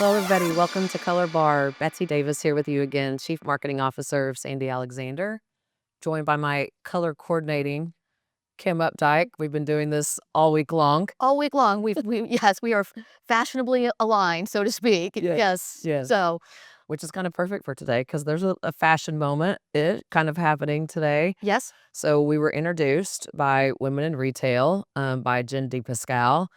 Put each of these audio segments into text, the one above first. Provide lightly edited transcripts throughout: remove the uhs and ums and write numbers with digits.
Hello, everybody. Welcome to Colorbar. Betsy Davis here with you again, Chief Marketing Officer of Sandy Alexander, joined by my color coordinating Kim Updike. We've been doing this all week long. All week long, yes, we are fashionably aligned, so to speak. Yes. Yes. So, Which is kind of perfect for today because there's a fashion moment kind of happening today. yes, So we were introduced by Women in Retail by Jen DePascal.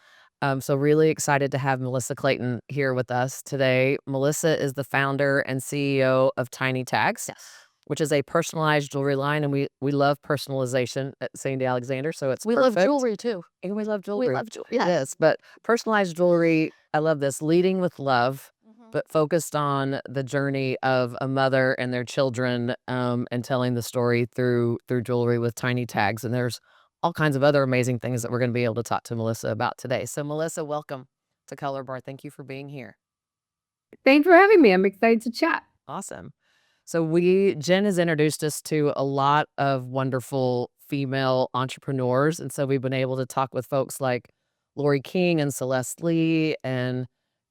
So really excited to have Melissa Clayton here with us today. Melissa is the founder and CEO of Tiny Tags, yes. which is a personalized jewelry line, and we love personalization at Sandy Alexander, so it's We perfect. love jewelry too. And we love We jewelry. love jewelry. Yes. Yes, but personalized jewelry, I love this, leading with love, Mhm. but focused on the journey of a mother and their children, and telling the story through jewelry with Tiny Tags. And there's all kinds of other amazing things that we're going to be able to talk to Melissa about today. So, Melissa, welcome to Color Bar. Thank you for being here. Thanks for having me. I'm excited to chat. Awesome. So Jen has introduced us to a lot of wonderful female entrepreneurs. And so we've been able to talk with folks like Lori King and Celeste Lee and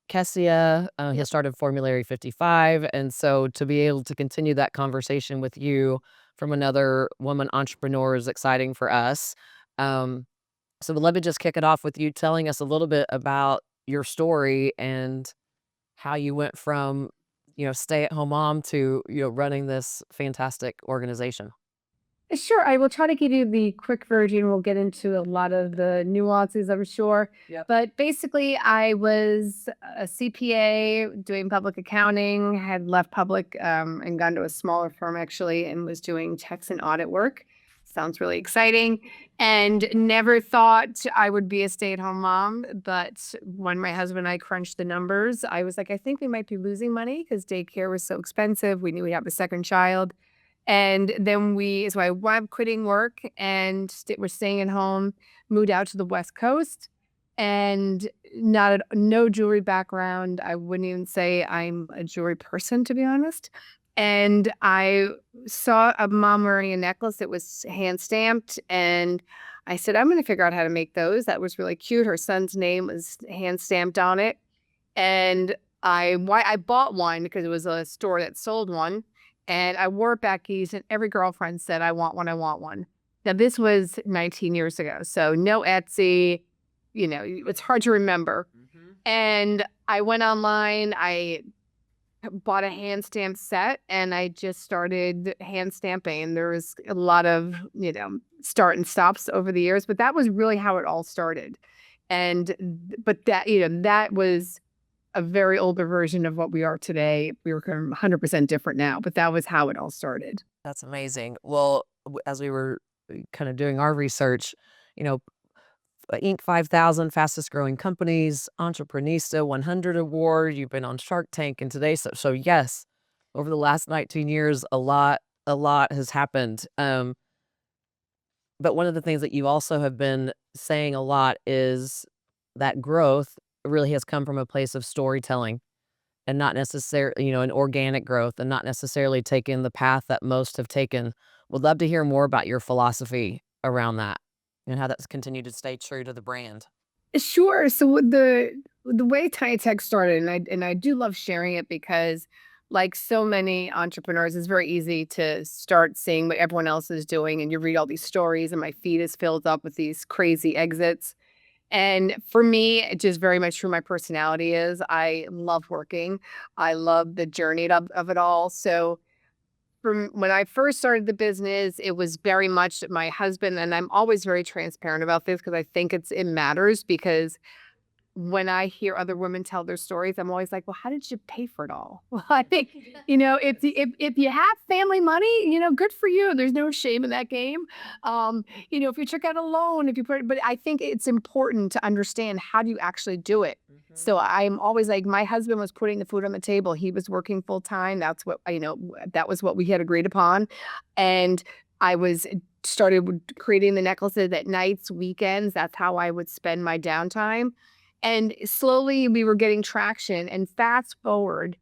Kessia, who Yep. started Formulary 55. And so to be able to continue that conversation with you from another woman entrepreneur is exciting for us. Um, so let me just kick it off with you telling us a little bit about your story and how you went from, stay-at-home mom to, running this fantastic organization. Sure, I will try to give you the quick version. We'll get into a lot of the nuances, I'm sure. Yep. But basically, I was a CPA doing public accounting, had left public and gone to a smaller firm actually, and was doing tax and audit work. Sounds really exciting. And never thought I would be a stay-at-home mom. But when my husband and I crunched the numbers, I was like, I think we might be losing money because daycare was so expensive. We knew we'd have a second child. And then so I wound up quitting work and we're staying at home, moved out to the West Coast and no jewelry background. I wouldn't even say I'm a jewelry person, to be honest. And I saw a mom wearing a necklace that was hand stamped. And I said, I'm going to figure out how to make those. That was really cute. Her son's name was hand stamped on it. And I bought one because it was a store that sold one. And I wore it back east, and every girlfriend said, I want one, I want one. Now, this was 19 years ago, so no Etsy, it's hard to remember. And I went online, I bought a hand stamp set, and I just started hand stamping. And there was a lot of, start and stops over the years, but that was really how it all started. But that was a very older version of what we are today. We were kind of 100% different now, but that was how it all started. That's amazing. Well, as we were kind of doing our research, you know, Inc. 5000 fastest growing companies, Entreprenista 100 award. You've been on Shark Tank and today. So yes, over the last 19 years, a lot has happened. But one of the things that you also have been saying a lot is that growth really has come from a place of storytelling and not necessarily, an organic growth and not necessarily taking the path that most have taken. Would love to hear more about your philosophy around that and how that's continued to stay true to the brand. Sure. So with the way Tiny Tech started, and I do love sharing it because, like so many entrepreneurs, it's very easy to start seeing what everyone else is doing, and you read all these stories, and my feed is filled up with these crazy exits. And for me, it just very much who my personality is. I love working. I love the journey of it all. So from when I first started the business, it was very much my husband, and I'm always very transparent about this because I think it matters because when I hear other women tell their stories, I'm always like, well, how did you pay for it all? Well, I think, if you have family money, good for you. There's no shame in that game. If you took out a loan, but I think it's important to understand how do you actually do it. So I'm always like, my husband was putting the food on the table. He was working full time. That was what we had agreed upon. And I started creating the necklaces at nights, weekends. That's how I would spend my downtime. And slowly we were getting traction and fast forward.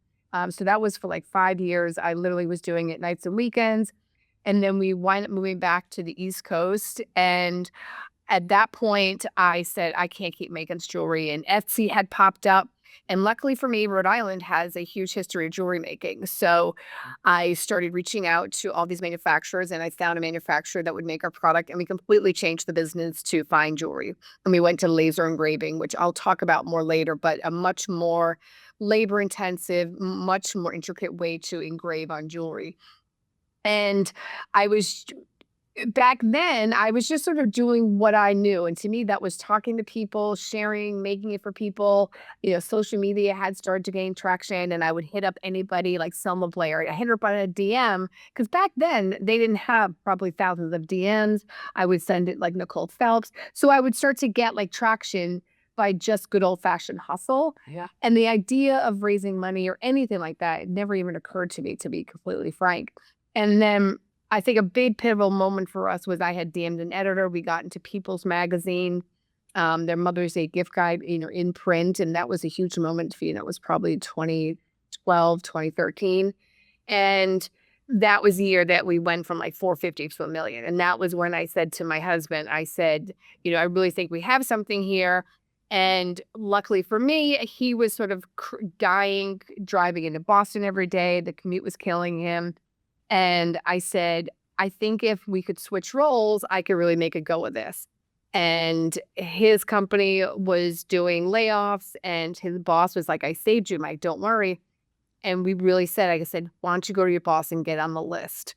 So that was for like 5 years. I literally was doing it nights and weekends. And then we wind up moving back to the East Coast. And at that point, I said, I can't keep making jewelry. And Etsy had popped up. And luckily for me, Rhode Island has a huge history of jewelry making. So I started reaching out to all these manufacturers, and I found a manufacturer that would make our product, and we completely changed the business to fine jewelry. And we went to laser engraving, which I'll talk about more later, but a much more labor intensive, much more intricate way to engrave on jewelry. And I was back then, I was just sort of doing what I knew. And to me, that was talking to people, sharing, making it for people. Social media had started to gain traction, and I would hit up anybody like Selma Blair. I hit her up on a DM because back then they didn't have probably thousands of DMs. I would send it like Nicole Phelps. So I would start to get like traction by just good old fashioned hustle. Yeah. And the idea of raising money or anything like that, it never even occurred to me, to be completely frank. And then I think a big pivotal moment for us was I had DM'd an editor. We got into People's Magazine, their Mother's Day gift guide, in print. And that was a huge moment for, it was probably 2012, 2013. And that was the year that we went from like 450 to 1 million. And that was when I said to my husband, I said, I really think we have something here. And luckily for me, he was sort of dying, driving into Boston every day. The commute was killing him. And I said, I think if we could switch roles, I could really make a go of this. And his company was doing layoffs, and his boss was like, I saved you, Mike, don't worry. And we really said, I said, why don't you go to your boss and get on the list?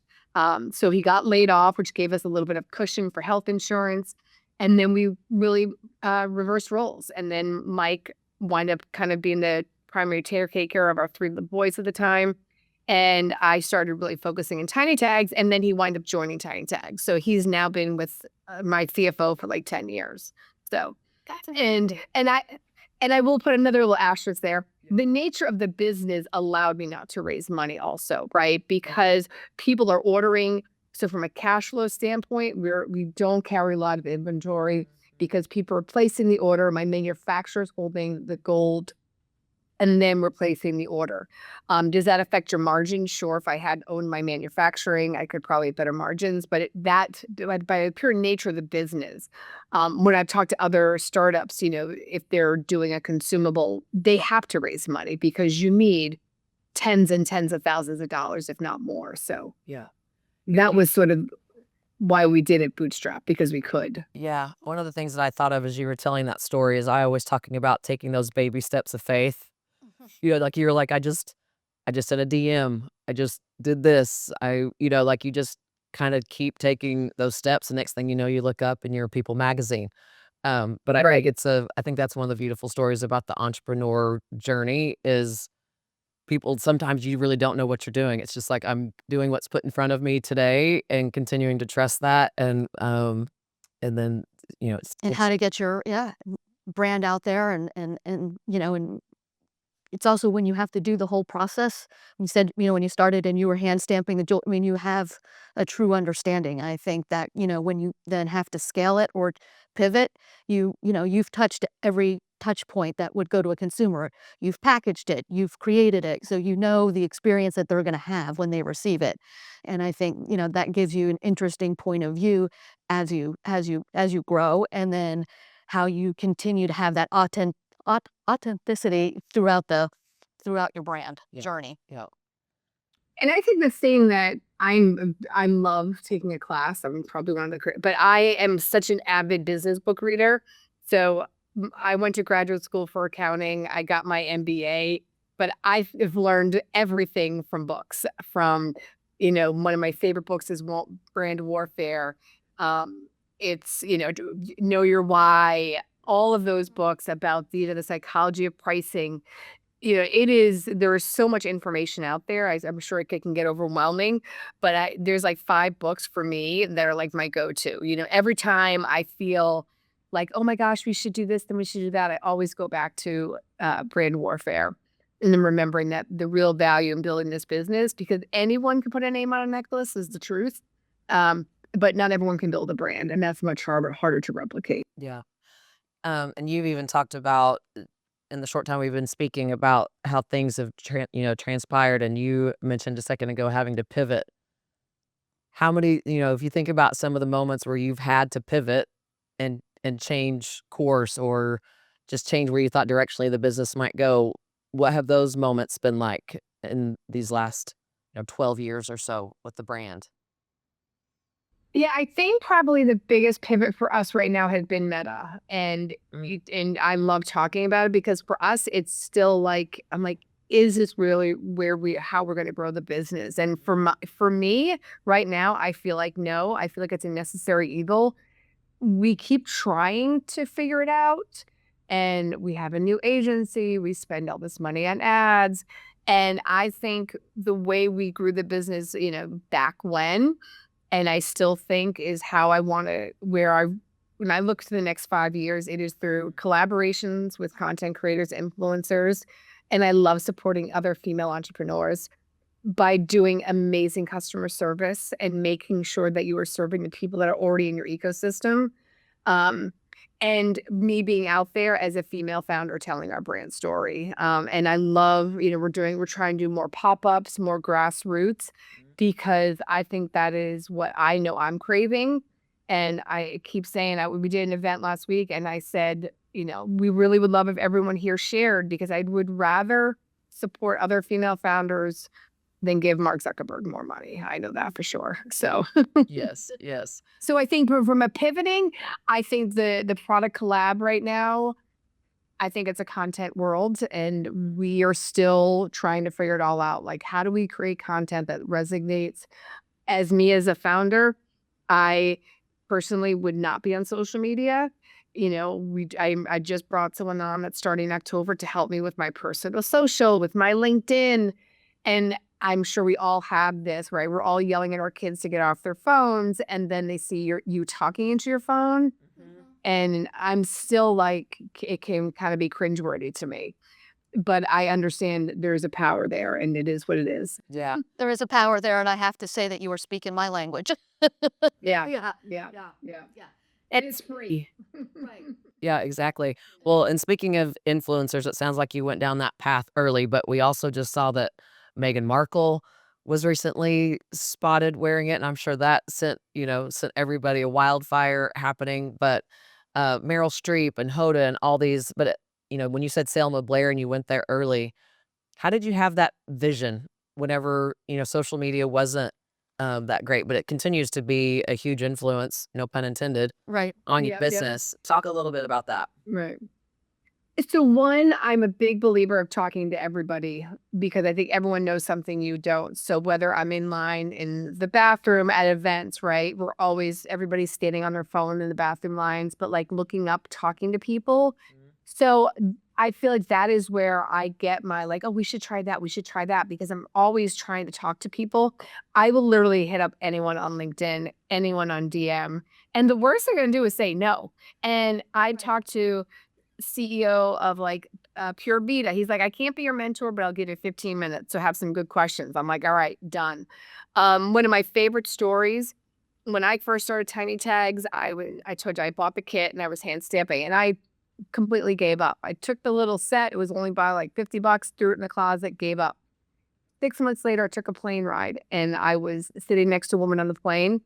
So he got laid off, which gave us a little bit of cushion for health insurance. And then we really reversed roles. And then Mike wound up kind of being the primary caretaker of our 3 boys at the time. And I started really focusing in Tiny Tags, and then he wound up joining Tiny Tags. So he's now been with my CFO for like 10 years. So, and I will put another little asterisk there. The nature of the business allowed me not to raise money also, right? Because people are ordering. So from a cash flow standpoint, we don't carry a lot of inventory because people are placing the order. My manufacturer's holding the gold and then replacing the order. Does that affect your margin? Sure. If I had owned my manufacturing, I could probably have better margins, but by the pure nature of the business, when I've talked to other startups, if they're doing a consumable, they have to raise money because you need tens and tens of thousands of dollars, if not more. So Yeah. that was sort of why we did it bootstrap, because we could. Yeah. One of the things that I thought of as you were telling that story is I always talking about taking those baby steps of faith. Like you're like, I just sent a DM. I just did this. Like you just kind of keep taking those steps. The next thing you know, you look up and you're People Magazine. But I Right. I think that's one of the beautiful stories about the entrepreneur journey is people sometimes you really don't know what you're doing. It's just like I'm doing what's put in front of me today and continuing to trust that and then And how to get your brand out there, and it's also when you have to do the whole process. You said, when you started and you were hand stamping the jewel, I mean, you have a true understanding. I think that, when you then have to scale it or pivot, you've touched every touch point that would go to a consumer. You've packaged it, you've created it, so you know the experience that they're going to have when they receive it. And I think, that gives you an interesting point of view as you grow, and then how you continue to have that authenticity throughout your brand yeah, journey. yeah, And I think the thing that I love taking a class. I'm probably one of but I am such an avid business book reader. So I went to graduate school for accounting. I got my MBA, but I've learned everything from books. From, one of my favorite books is Brand Warfare. It's, Know Your Why. All of those books about the psychology of pricing. There is so much information out there. I'm sure it can get overwhelming, but there's like 5 books for me that are like my go-to. Every time I feel like, oh my gosh, we should do this, then we should do that, I always go back to Brand Warfare. And then remembering that the real value in building this business, because anyone can put a name on a necklace, is the truth. But not everyone can build a brand, and that's much harder to replicate. yeah. And you've even talked about in the short time we've been speaking about how things have transpired, and you mentioned a second ago having to pivot. How many, if you think about some of the moments where you've had to pivot and change course or just change where you thought directionally the business might go. What have those moments been like in these last, 12 years or so with the brand? Yeah, I think probably the biggest pivot for us right now has been Meta, Mm. and I love talking about it because for us, it's still like I'm like, is this really where we how we're going to grow the business? And for me right now, I feel like no, I feel like it's a necessary evil. We keep trying to figure it out, and we have a new agency. We spend all this money on ads, and I think the way we grew the business, back and I still think is how I wanna where I when I look to the next 5 years, it is through collaborations with content creators, influencers, and I love supporting other female entrepreneurs by doing amazing customer service and making sure that you are serving the people that are already in your ecosystem. Um, and me being out there as a female founder telling our brand story. And I love, we're trying to do more pop-ups, more grassroots, because I think that is what I know I'm craving. And I keep saying we did an event last week and I said, we really would love if everyone here shared because I would rather support other female founders than give Mark Zuckerberg more money. I know that for sure. So Yes, yes. so I think from a pivoting, I think the product collab right now, I think it's a content world and we are still trying to figure it all out. Like how do we create content that resonates? As me as a founder, I personally would not be on social media. I just brought someone on that's starting October to help me with my personal social, with my LinkedIn. And I'm sure we all have this, right? We're all yelling at our kids to get off their phones, and then they see you talking into your phone. Mhm. And I'm still like, it can kind of be cringeworthy to me. But I understand there's a power there, and it is what it is. Yeah. There is a power there, and I have to say that you are speaking my language. Yeah, Yeah, yeah, yeah, yeah. yeah. And it's free. Right. Yeah, exactly. Well, and speaking of influencers, it sounds like you went down that path early, but we also just saw that Meghan Markle was recently spotted wearing it, and I'm sure that sent everybody a wildfire happening. But Meryl Streep and Hoda and all these, but when you said Selma Blair and you went there early, how did you have that vision whenever social media wasn't that great, but it continues to be a huge influence, no pun intended, Right. on your Yep, yep. business. Talk a little bit about that. Right. So one, I'm a big believer of talking to everybody because I think everyone knows something you don't. So whether I'm in line in the bathroom at events, right? Everybody's standing on their phone in the bathroom lines, but like looking up, talking to people. Mhm. So I feel like that is where I get my like, oh, we should try that. We should try that because I'm always trying to talk to people. I will literally hit up anyone on LinkedIn, anyone on DM. And the worst they're going to do is say no. And I talked to CEO of like Pure Vita. He's like, I can't be your mentor, but I'll give you 15 minutes. So have some good questions. I'm like, all right, done. One of my favorite stories when I first started Tiny Tags, I told you I bought the kit and I was hand stamping and I completely gave up. I took the little set. It was only by like 50 bucks, threw it in the closet, gave up. 6 months later, I took a plane ride and I was sitting next to a woman on the plane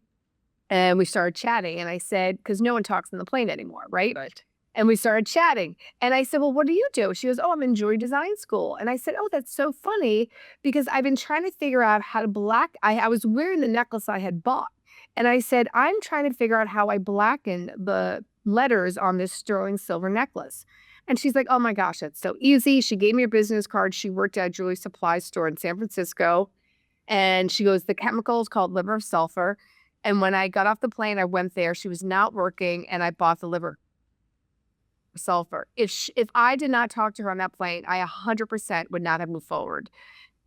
and we started chatting. And I said, because no one talks on the plane anymore, right? Right. And we started chatting. And I said, well, what do you do? She goes, oh, I'm in jewelry design school. And I said, oh, that's so funny because I've been trying to figure out how to I was wearing the necklace I had bought. And I said, I'm trying to figure out how I blacken the letters on this sterling silver necklace. And she's like, oh my gosh, that's so easy. She gave me a business card. She worked at a jewelry supply store in San Francisco. And she goes, the chemical is called liver of sulfur. And when I got off the plane, I went there. She was not working and I bought the liver sulfur. If I did not talk to her on that plane, I 100% would not have moved forward.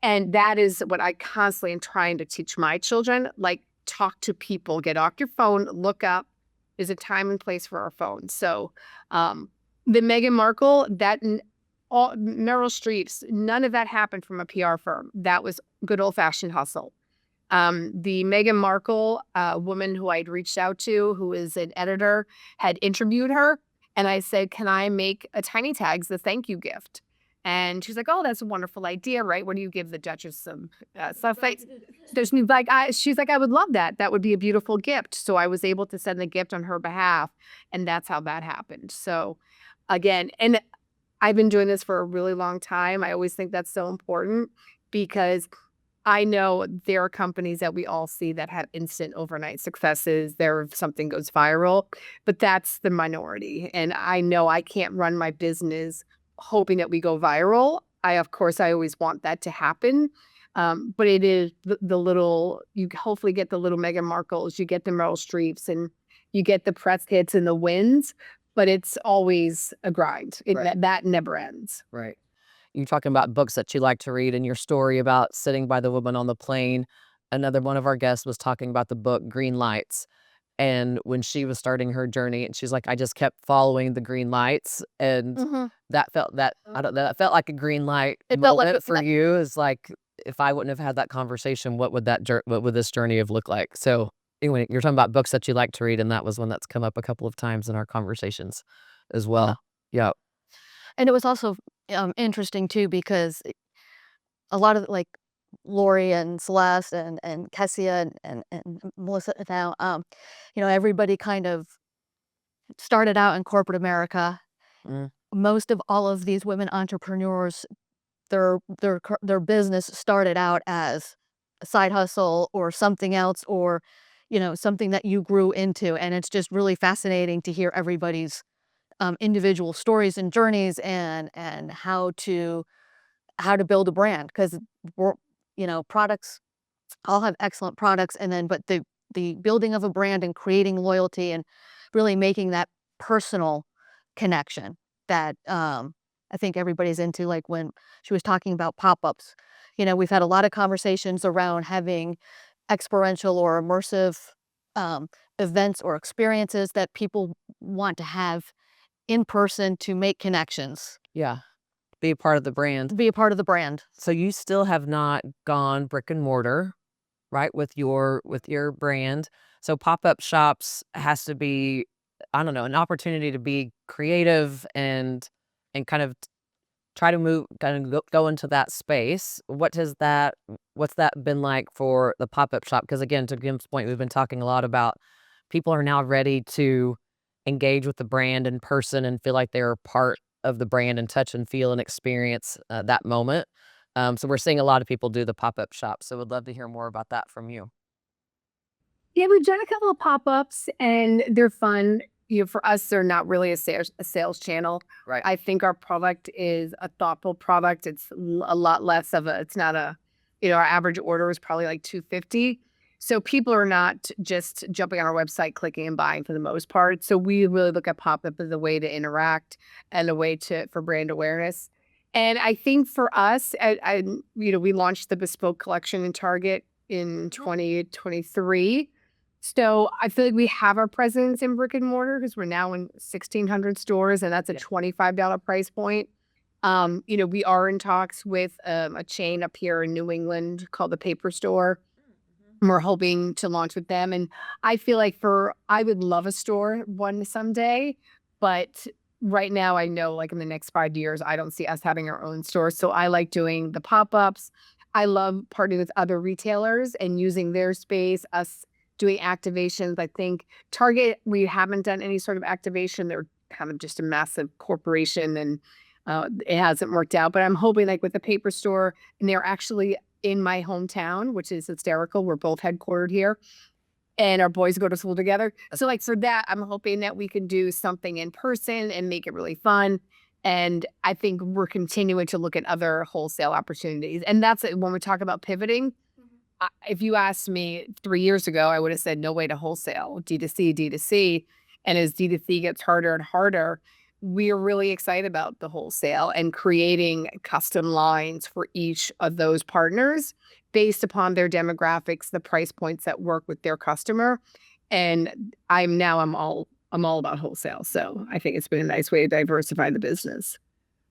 And that is what I constantly am trying to teach my children, like talk to people, get off your phone, look up. There's a time and place for our phones. So the Meghan Markle, all Meryl Streep's, none of that happened from a PR firm. That was good old fashioned hustle. The Meghan Markle woman who I'd reached out to, who is an editor, had interviewed her. And I said, can I make a Tiny Tags the thank you gift? And she's like, oh, that's a wonderful idea, right? What do you give the Duchess some stuff? She's like, I would love that. That would be a beautiful gift. So I was able to send the gift on her behalf. And that's how that happened. So again, and I've been doing this for a really long time. I always think that's so important because I know there are companies that we all see that have instant overnight successes. There, something goes viral, but that's the minority. And I know I can't run my business hoping that we go viral. Of course, I always want that to happen. But it is the little, you hopefully get the little Meghan Markles, you get the Meryl Streeps, and you get the press hits and the wins, but it's always a grind. Right. That never ends. Right. You talking about books that you like to read, and your story about sitting by the woman on the plane. Another one of our guests was talking about the book Green Lights, and when she was starting her journey, and she's like, "I just kept following the green lights," and Mhm. I don't know, that felt like a green light It felt like moment for you. Is like, if I wouldn't have had that conversation, what would this journey have looked like? So, anyway, you're talking about books that you like to read, and that was one that's come up a couple of times in our conversations as well. Yeah. and it was also, interesting too because a lot of, like, Lori and Celeste and Kessia and Melissa now, everybody kind of started out in corporate America. Mm, Most of all of these women entrepreneurs, their business started out as a side hustle or something else or, something that you grew into, and it's just really fascinating to hear everybody's, individual stories and journeys and how to build a brand 'cause we're products all have excellent products, and then but the building of a brand and creating loyalty and really making that personal connection that, I think everybody's into, like, when she was talking about pop-ups. We've had a lot of conversations around having experiential or immersive, um, events or experiences that people want to have in person to make connections, yeah. Be a part of the brand. be a part of the brand. So you still have not gone brick and mortar, right, with your brand. So pop-up shops has to be, I don't know, an opportunity to be creative and kind of try to move kind of go into that space. What's that been like for the pop-up shop? Because again, to Kim's point, we've been talking a lot about people are now ready to engage with the brand in person and feel like they're part of the brand and touch and feel and experience that moment. So we're seeing a lot of people do the pop-up shop. So would love to hear more about that from you. Yeah, we've done a couple of pop-ups and they're fun. For us, they're not really a sales channel. Right. I think our product is a thoughtful product. It's a lot less of a, it's not a, our average order is probably like 250. So people are not just jumping on our website, clicking and buying for the most part. So we really look at pop-up as a way to interact and a way for brand awareness. And I think for us, we launched the bespoke collection in Target in 2023. So I feel like we have our presence in brick and mortar because we're now in 1,600 stores, and that's a Yeah. $25 price point. We are in talks with a chain up here in New England called the Paper Store. And we're hoping to launch with them. And I feel like I would love a store one someday, but right now I know like in the next 5 years, I don't see us having our own store. So I like doing the pop-ups. I love partnering with other retailers and using their space, us doing activations. I think Target, we haven't done any sort of activation. They're kind of just a massive corporation and it hasn't worked out. But I'm hoping like with the Paper Store, and they're actually in my hometown, which is hysterical. We're both headquartered here and our boys go to school together. So like for that, I'm hoping that we can do something in person and make it really fun. And I think we're continuing to look at other wholesale opportunities. And that's it. When we talk about pivoting, if you asked me 3 years ago, I would have said no way to wholesale, D2C, D2C. And as D2C gets harder and harder, we're really excited about the wholesale and creating custom lines for each of those partners based upon their demographics, the price points that work with their customer. And I'm all about wholesale. So I think it's been a nice way to diversify the business.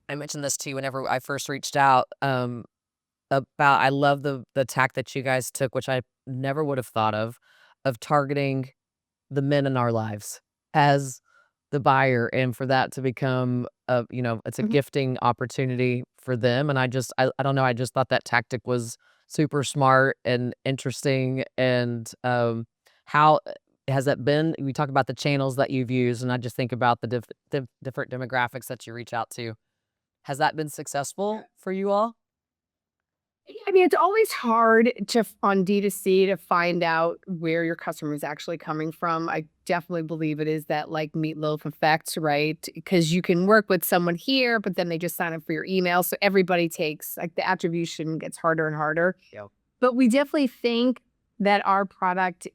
I mentioned this to you whenever I first reached out. About I love the tack that you guys took, which I never would have thought of targeting the men in our lives as the buyer, and for that to become it's a Mhm. gifting opportunity for them. And I don't know, I just thought that tactic was super smart and interesting. And how has that been, we talk about the channels that you've used, and I just think about the different demographics that you reach out to. Has that been successful for you all? I mean, it's always hard to on D2C to find out where your customer is actually coming from. I definitely believe it is that like meatloaf effect, right? Because you can work with someone here, but then they just sign up for your email. So everybody takes like the attribution gets harder and harder. Yep. But we definitely think that our product,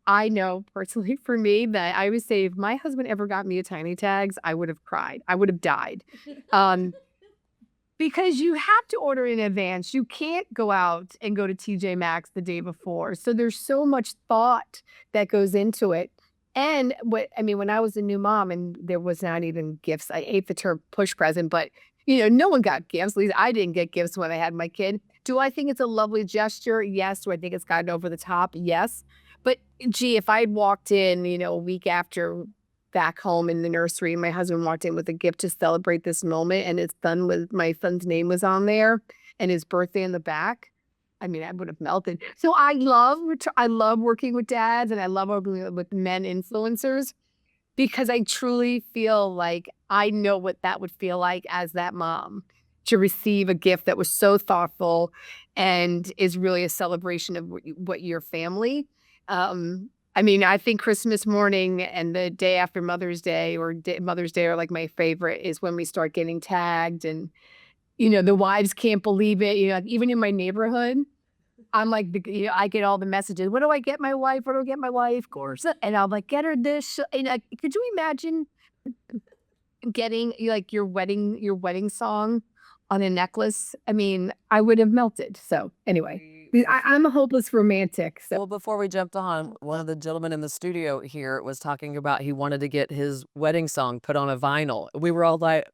I know personally for me that I would say if my husband ever got me a tiny tags, I would have cried. I would have died. Um, because you have to order in advance. You can't go out and go to TJ Maxx the day before. So there's so much thought that goes into it. And what I mean, when I was a new mom and there was not even gifts, I hate the term push present, but no one got gifts. At least I didn't get gifts when I had my kid. Do I think it's a lovely gesture? Yes. Do I think it's gotten over the top? Yes. But gee, if I had walked in, a week after back home in the nursery, my husband walked in with a gift to celebrate this moment, and my son's name was on there and his birthday in the back. I mean, I would have melted. So I love working with dads and I love working with men influencers because I truly feel like I know what that would feel like as that mom to receive a gift that was so thoughtful and is really a celebration of what your family. I mean, I think Christmas morning and the day after Mother's Day Mother's Day are like my favorite is when we start getting tagged and, the wives can't believe it. Like, even in my neighborhood, I'm like, I get all the messages. What do I get my wife? What do I get my wife? Of course. And I'm like, get her this. And could you imagine getting like your wedding song on a necklace? I mean, I would have melted. So anyway, I'm a hopeless romantic. So Well, before we jumped on, one of the gentlemen in the studio here was talking about he wanted to get his wedding song put on a vinyl. We were all like,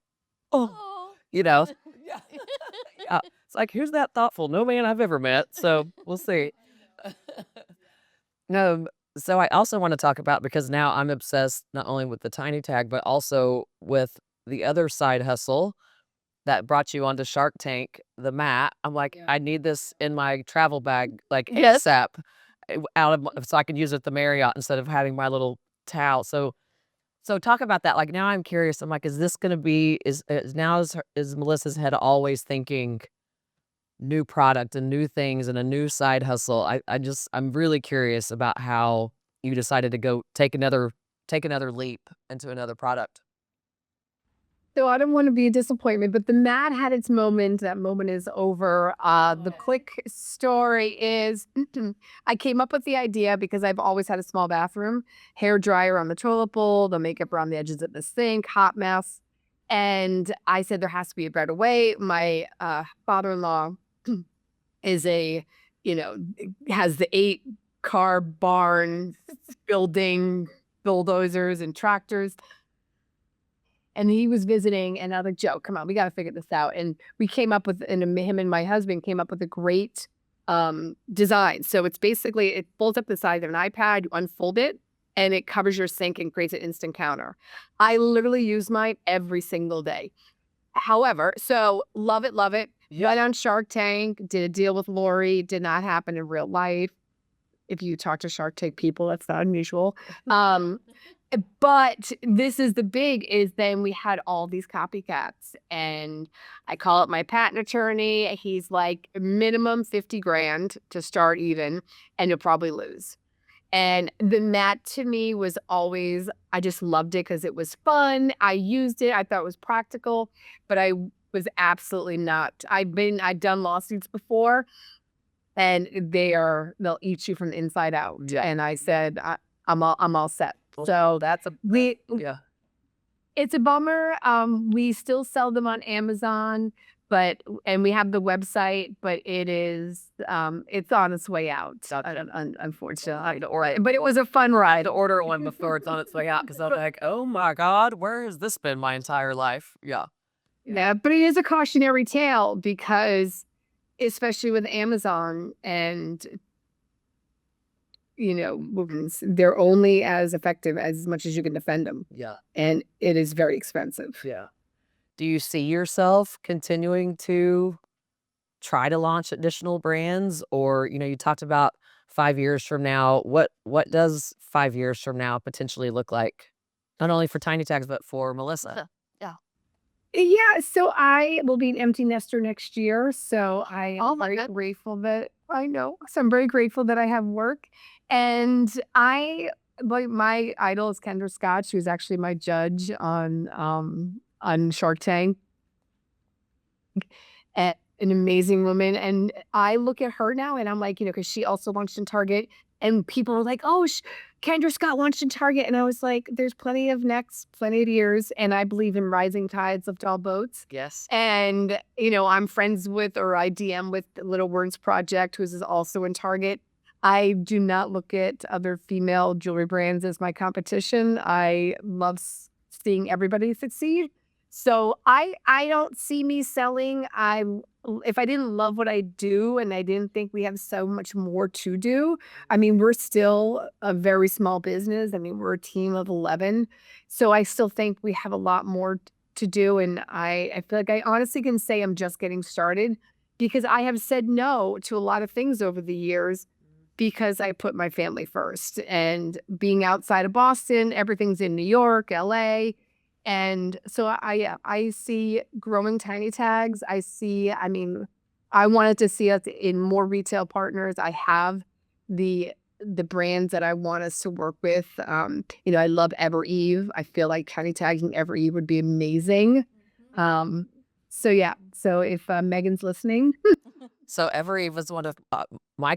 oh, you know, yeah. Yeah. It's like, who's that thoughtful? No man I've ever met. So we'll see. No, so I also want to talk about, because now I'm obsessed not only with the tiny tag, but also with the other side hustle that brought you onto Shark Tank, the mat. I'm like, Yeah. I need this in my travel bag, like Yes. ASAP, so I can use it at the Marriott instead of having my little towel. So talk about that. Like, now I'm curious. I'm like, is this going to be is Melissa's head always thinking new product and new things and a new side hustle? I'm really curious about how you decided to go take another leap into another product. So I don't want to be a disappointment, but the mat had its moment. That moment is over. The quick story is I came up with the idea because I've always had a small bathroom, hair dryer on the toilet bowl, the makeup around the edges of the sink, hot mess. And I said there has to be a better way. My father-in-law is has the 8-car barn building bulldozers and tractors. And he was visiting, and I was like, Joe, come on, we got to figure this out. And we came up with, and him and my husband came up with a great design. So it's basically, it folds up the size of an iPad, you unfold it, and it covers your sink and creates an instant counter. I literally use mine every single day. However, so love it, love it. Got on Shark Tank, did a deal with Lori, did not happen in real life. If you talk to Shark Tank people, that's not unusual. But this is the big is then we had all these copycats, and I call up my patent attorney. He's like, minimum 50 grand to start even, and you'll probably lose. And then that to me was always, I just loved it because it was fun. I used it. I thought it was practical, but I was absolutely not. I've done lawsuits before, and they'll eat you from the inside out. Yeah. And I said, I'm all set. So That's yeah. it's a bummer. We still sell them on Amazon, and we have the website, but it's on its way out. Unfortunately, but it was a fun ride. To order one before it's on its way out, because I'm like, oh my God, where has this been my entire life? Yeah. Yeah, but it is a cautionary tale because, especially with Amazon and they're only as effective as much as you can defend them. Yeah. And it is very expensive. Yeah. Do you see yourself continuing to try to launch additional brands? Or, you talked about 5 years from now. What does 5 years from now potentially look like? Not only for Tiny Tags, but for Melissa? Yeah. Yeah, so I will be an empty nester next year, so I Oh am my very god. grateful that I know. So I'm very grateful that I have work, and I like my idol is Kendra Scott. She was actually my judge on Shark Tank, and an amazing woman. And I look at her now, and I'm like, because she also launched in Target, and people were like, "Oh, Kendra Scott launched in Target," and I was like, "There's plenty of next, plenty of years," and I believe in rising tides lift all boats. Yes. And I'm friends with, or I DM with the Little Words Project, who is also in Target. I do not look at other female jewelry brands as my competition. I love seeing everybody succeed. So I don't see me selling. If I didn't love what I do and I didn't think we have so much more to do, I mean, we're still a very small business. I mean, we're a team of 11. So I still think we have a lot more to do. And I feel like I honestly can say I'm just getting started because I have said no to a lot of things over the years because I put my family first. And being outside of Boston, everything's in New York, LA. And so yeah, I see growing Tiny Tags. I mean, I wanted to see us in more retail partners. I have the brands that I want us to work with. I love Ever Eve. I feel like Tiny Tagging Ever Eve would be amazing. So yeah. So if Megan's listening, So Evereve was one of my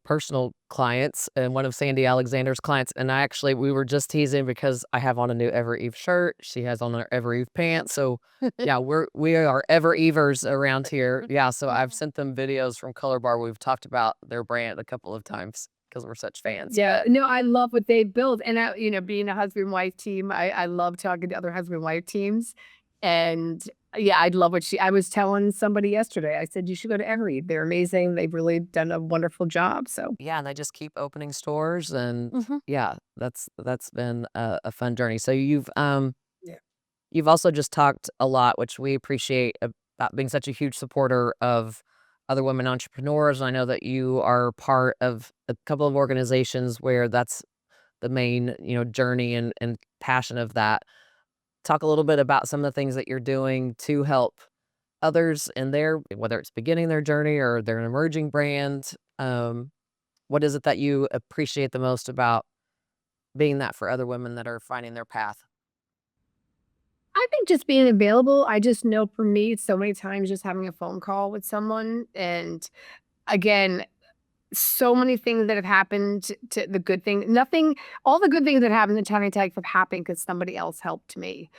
personal clients, and one of Sandy Alexander's clients. And we were just teasing because I have on a new Evereve shirt. She has on her Evereve pants. So yeah, we are Everevers around here. Yeah. So I've sent them videos from Colorbar. We've talked about their brand a couple of times because we're such fans. yeah, no, I love what they build. And being a husband wife team, I love talking to other husband wife teams. And yeah, I'd love I was telling somebody yesterday, I said, you should go to Every. They're amazing. They've really done a wonderful job. So Yeah, and they just keep opening stores, and Mhm. yeah, that's been a fun journey. So yeah. you've also just talked a lot, which we appreciate, about being such a huge supporter of other women entrepreneurs. I know that you are part of a couple of organizations where that's the main, journey and passion of that. Talk a little bit about some of the things that you're doing to help others in their, whether it's beginning their journey or they're an emerging brand. What is it that you appreciate the most about being that for other women that are finding their path? I think just being available, I just know for me, so many times just having a phone call with someone. And again, so many things that have happened to the good thing, nothing, all the good things that happened in Tiny Tag have happened because somebody else helped me.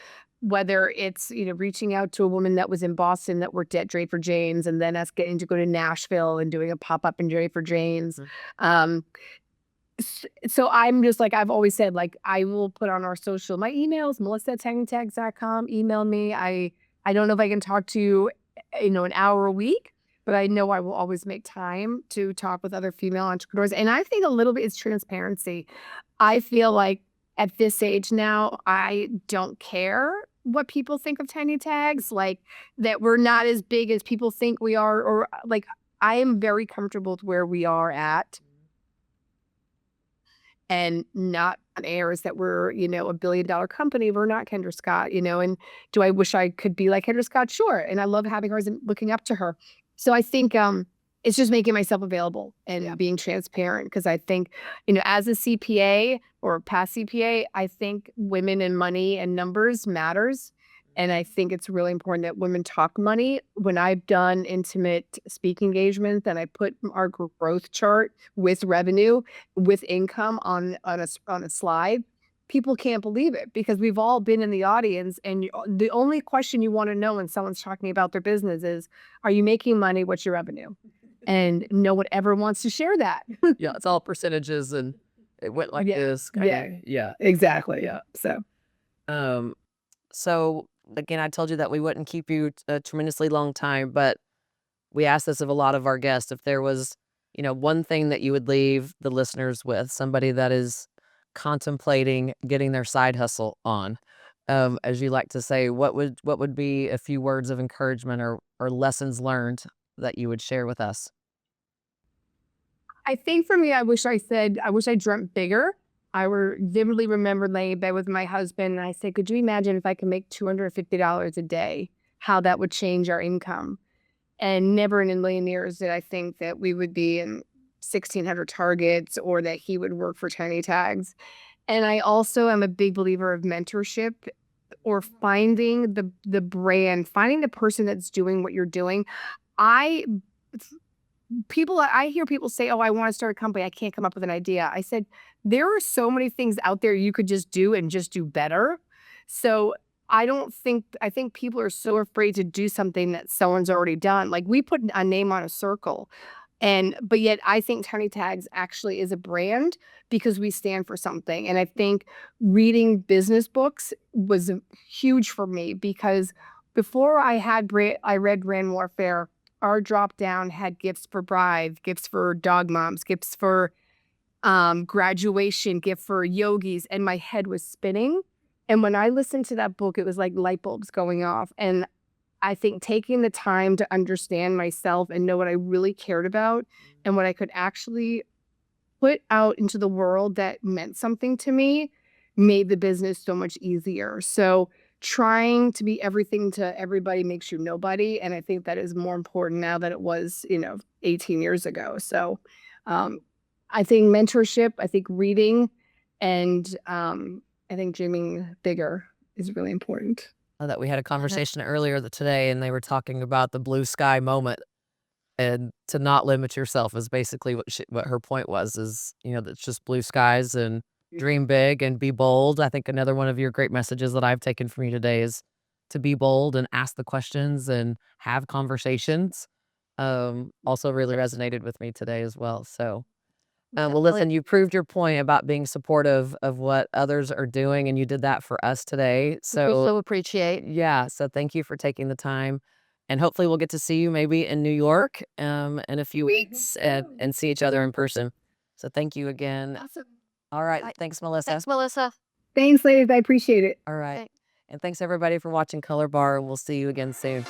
Whether it's, reaching out to a woman that was in Boston that worked at Draper James and then us getting to go to Nashville and doing a pop up in Draper James. Mm. Um, so I'm just like, I've always said, like, I will put on our social, my emails, melissa@tinytags.com, email me. I don't know if I can talk to you, an hour a week, but I know I will always make time to talk with other female entrepreneurs. And I think a little bit is transparency. I feel like at this age now, I don't care what people think of Tiny Tags, like that we're not as big as people think we are, or like I am very comfortable with where we are at and not on airs that we're, a billion-dollar company. We're not Kendra Scott, and do I wish I could be like Kendra Scott? Sure. And I love having her and looking up to her. So I think it's just making myself available and being transparent because I think, as a CPA or past CPA, I think women and money and numbers matters. And I think it's really important that women talk money. When I've done intimate speaking engagements and I put our growth chart with revenue, with income on a slide, people can't believe it because we've all been in the audience, and the only question you want to know when someone's talking about their business is, "Are you making money? What's your revenue?" And no one ever wants to share that. Yeah, it's all percentages, and it went like Yeah, this, yeah, kinda, yeah. exactly. Yeah. So Um, so again, I told you that we wouldn't keep you a tremendously long time, but we asked this of a lot of our guests. If there was, one thing that you would leave the listeners with, somebody that is contemplating getting their side hustle on, as you like to say, what would be a few words of encouragement or lessons learned that you would share with us? I think for me, I wish I dreamt bigger. I vividly remember laying in bed with my husband, and I said, "Could you imagine if I could make $250 a day, how that would change our income?" And never in a million years did I think that we would be in 1,600 targets or that he would work for Tiny Tags. And I also am a big believer of mentorship or finding the brand, finding the person that's doing what you're doing. I I hear people say, "Oh, I want to start a company. I can't come up with an idea." I said, "There are so many things out there you could just do and just do better." So I think people are so afraid to do something that someone's already done. Like we put a name on a circle. But yet I think Tiny Tags actually is a brand because we stand for something. And I think reading business books was huge for me because before I read Brand Warfare, our drop down had gifts for brides, gifts for dog moms, gifts for graduation, gift for yogis, and my head was spinning. And when I listened to that book, it was like light bulbs going off. And I think taking the time to understand myself and know what I really cared about and what I could actually put out into the world that meant something to me made the business so much easier. So trying to be everything to everybody makes you nobody. And I think that is more important now than it was, 18 years ago. So um, I think mentorship, I think reading, and I think dreaming bigger is really important. That we had a Yeah, that conversation earlier today, and they were talking about the blue sky moment, and to not limit yourself is basically what her point was, is, that's just blue skies and dream big and be bold. I think another one of your great messages that I've taken from you today is to be bold and ask the questions and have conversations. Also really resonated with me today as well. So, well, definitely. listen, you proved your point about being supportive of what others are doing, and you did that for us today. We So, so appreciate. yeah, so thank you for taking the time, and hopefully we'll get to see you maybe in New York, in a few weeks and see each other in person. So thank you again. Awesome. All right, Bye. thanks, Melissa. Thanks, Melissa. Thanks, ladies. I appreciate it. All right, Thank- and thanks everybody for watching Color Bar, and we'll see you again soon.